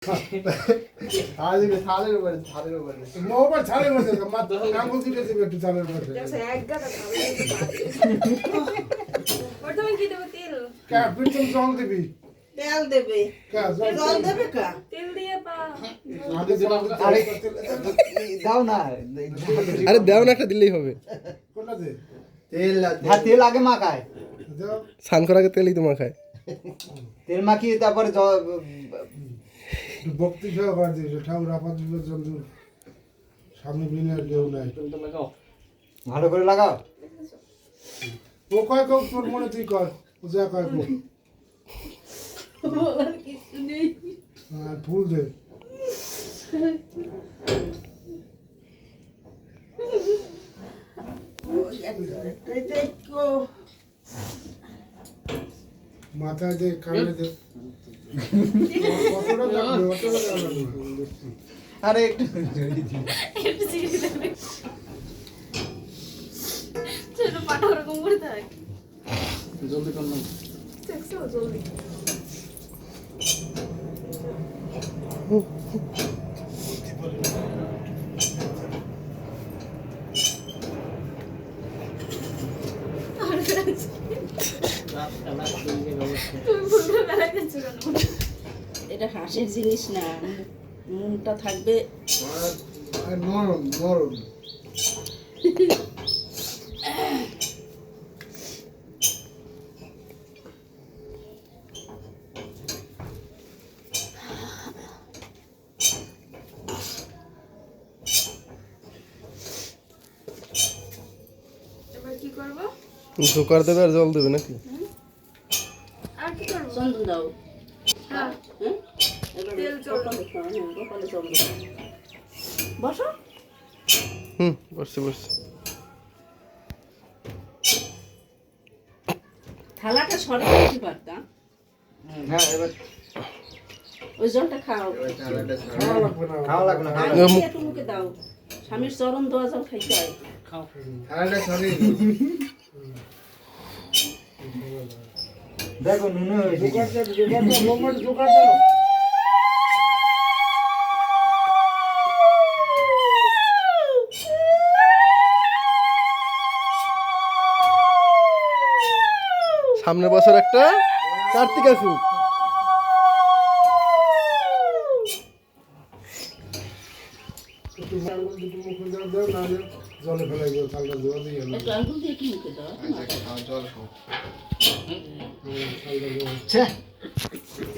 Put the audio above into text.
আজকে ছালের উপরে মোবাইল ছালের উপরে মাত্র আঙ্গুল দিকে দিবে একটু ছালের উপরে দেখো এক গাদা খাবে প্রথমে কি দেব তেল কা পিছন জল দিবি তেল দেবে কা জল দেবে কা তেল দিয়ে পা আগে জল আরে দাও না আরে দাও না একটা দিলেই হবে। কোনটা দে হ্যাঁ তেল আগে মাখায়, দাও স্নান করার আগে তেলই তো মাখায়। তেল মাখিয়ে তারপরে ভক্তি সহকার দিয়েছে ঠাকুর আপাত জন্তু সামনে বিনে আর কেউ নাই ভালো করে লাগাও। ও কয় কও তোর মনে তুই কর ও যা কয় কও বলার কিছু নেই ফুল দে মাথায় দে কানে দে কতটা যাবে অতটা যাবে আরে একটু একটু চিনি দেবে ছোট পাটা ওরকম করে থাক জলদি কর না। দেখছো জলদি এটা হাসির জিনিস না, মনটা থাকবে আর নরম নরম এবার কি করব জোকার দেবে আর জল দেবে নাকি? আর কি করব চন্দন দাও। হ্যাঁ হ্যাঁ তেল চল কপালে চন্দন বসো। বসছি বসছি। থালাটা সরিয়ে দিতে পারতাম। হ্যাঁ এবার ওই জলটা খাও, খাওয়া লাগবে না খাওয়া লাগবে না। আর একটু মুখে দাও। স্বামীর চরণ দেওয়া জল খাইতে হয়। খাও। দেখো নুনে হয়েছে সামনের বছর একটা কার্তিক আসুক। একটু আঙ্গুল দুটো মুখে দাও দাও না দাও জলে ফেলাই দাও থালটা ধোয়া দিয়ে একটু আঙ্গুল দিয়ে কি মুখে দাও? থালটা ধোয়া ছ্যা